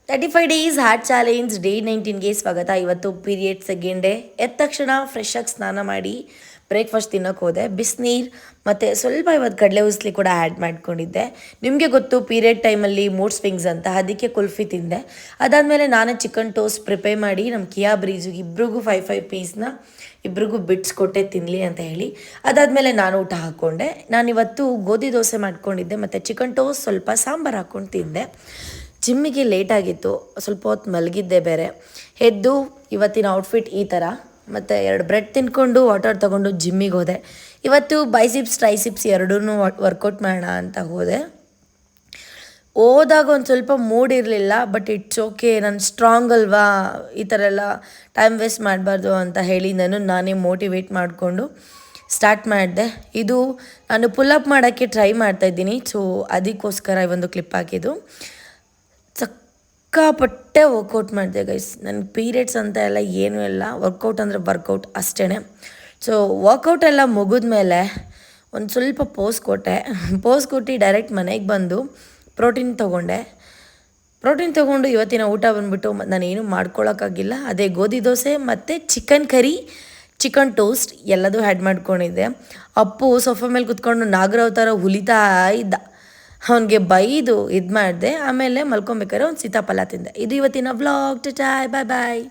35 days heart challenge day 19ಗೆ ಸ್ವಾಗತ. ಇವತ್ತು period second day. ಎದ್ದ ತಕ್ಷಣ ಫ್ರೆಶ್ ಆಗಿ ಸ್ನಾನ ಮಾಡಿ ಬ್ರೇಕ್ಫಾಸ್ಟ್ ತಿನ್ನೋಕೆ ಹೋದೆ. ಬಿಸಿನೀರು ಮತ್ತು ಸ್ವಲ್ಪ ಇವತ್ತು ಕಡಲೆ ಉಸ್ಲಿ ಕೂಡ ಆ್ಯಡ್ ಮಾಡ್ಕೊಂಡಿದ್ದೆ. ನಿಮಗೆ ಗೊತ್ತು ಪೀರಿಯಡ್ ಟೈಮಲ್ಲಿ ಮೂಡ್ ಸ್ವಿಂಗ್ಸ್ ಅಂತ, ಅದಕ್ಕೆ ಕುಲ್ಫಿ ತಿಂದೆ. ಅದಾದಮೇಲೆ ನಾನೇ ಚಿಕನ್ ಟೋಸ್ಟ್ ಪ್ರಿಪೇರ್ ಮಾಡಿ ನಮ್ಮ ಕಿಯಾ ಬ್ರೀಜುಗೆ ಇಬ್ರಿಗೂ 5 ಪೀಸ್ನ ಇಬ್ರಿಗೂ ಬಿಡ್ಸ್ಕೊಟ್ಟೆ ತಿನ್ನಲಿ ಅಂತ ಹೇಳಿ. ಅದಾದಮೇಲೆ ನಾನು ಊಟ ಹಾಕ್ಕೊಂಡೆ. ನಾನಿವತ್ತು ಗೋಧಿ ದೋಸೆ ಮಾಡ್ಕೊಂಡಿದ್ದೆ ಮತ್ತು ಚಿಕನ್ ಟೋಸ್ಟ್ ಸ್ವಲ್ಪ ಸಾಂಬಾರು ಹಾಕ್ಕೊಂಡು ತಿಂದೆ. ಜಿಮ್ಮಿಗೆ ಲೇಟಾಗಿತ್ತು, ಸ್ವಲ್ಪ ಹೊತ್ತು ಮಲಗಿದ್ದೆ ಬೇರೆ. ಎದ್ದು ಇವತ್ತಿನ ಔಟ್ಫಿಟ್ ಈ ಥರ, ಮತ್ತು 2 ಬ್ರೆಡ್ ತಿನ್ಕೊಂಡು ವಾಟರ್ ತೊಗೊಂಡು ಜಿಮ್ಮಿಗೆ ಹೋದೆ. ಇವತ್ತು ಬೈಸಿಪ್ಸ್ ಟ್ರೈಸಿಪ್ಸ್ ಎರಡೂ ವರ್ಕೌಟ್ ಮಾಡೋಣ ಅಂತ ಹೋದೆ. ಹೋದಾಗ ಒಂದು ಸ್ವಲ್ಪ ಮೂಡ್ ಇರಲಿಲ್ಲ, ಬಟ್ ಇಟ್ಸ್ ಓಕೆ, ನಾನು ಸ್ಟ್ರಾಂಗ್ ಅಲ್ವಾ, ಈ ಥರ ಎಲ್ಲ ಟೈಮ್ ವೇಸ್ಟ್ ಮಾಡಬಾರ್ದು ಅಂತ ಹೇಳಿ ನಾನೇ ಮೋಟಿವೇಟ್ ಮಾಡಿಕೊಂಡು ಸ್ಟಾರ್ಟ್ ಮಾಡಿದೆ. ಇದು ನಾನು ಪುಲ್ಲಪ್ ಮಾಡೋಕ್ಕೆ ಟ್ರೈ ಮಾಡ್ತಾಯಿದ್ದೀನಿ, ಸೊ ಅದಕ್ಕೋಸ್ಕರ ಈ ಒಂದು ಕ್ಲಿಪ್ ಹಾಕಿದ್ದು. ಸಿಕ್ಕಾಪಟ್ಟೆ ವರ್ಕೌಟ್ ಮಾಡಿದೆ ಗೈಸ್. ನನಗೆ ಪೀರಿಯಡ್ಸ್ ಅಂತ ಎಲ್ಲ ಏನೂ ಇಲ್ಲ, ವರ್ಕೌಟ್ ಅಂದರೆ ವರ್ಕೌಟ್ ಅಷ್ಟೇ. ಸೊ ವರ್ಕೌಟ್ ಎಲ್ಲ ಮುಗಿದ್ಮೇಲೆ ಒಂದು ಸ್ವಲ್ಪ ಪೋಸ್ ಕೊಟ್ಟು ಡೈರೆಕ್ಟ್ ಮನೆಗೆ ಬಂದು ಪ್ರೋಟೀನ್ ತೊಗೊಂಡು ಇವತ್ತಿನ ಊಟ ಬಂದುಬಿಟ್ಟು ನಾನೇನು ಮಾಡ್ಕೊಳ್ಳೋಕ್ಕಾಗಿಲ್ಲ. ಅದೇ ಗೋಧಿ ದೋಸೆ ಮತ್ತು ಚಿಕನ್ ಕರಿ, ಚಿಕನ್ ಟೋಸ್ಟ್ ಎಲ್ಲದೂ ಆ್ಯಡ್ ಮಾಡ್ಕೊಂಡಿದ್ದೆ. ಅಪ್ಪು ಸೋಫಾ ಮೇಲೆ ಕುತ್ಕೊಂಡು ನಾಗರಾವ್ ಥರ ಹುಲಿತಾ ಇದ್ದ. ಅವನಿಗೆ ಬೈದು ಇದು ಮಾಡಿದೆ. ಆಮೇಲೆ ಮಲ್ಕೊಬೇಕಾದ್ರೆ ಒಂದು ಸೀತಾಫಲ ತಿಂದೆ. ಇದು ಇವತ್ತಿನ ವ್ಲಾಗ್. ಟಾಟಾ, ಬಾಯ್ ಬಾಯ್.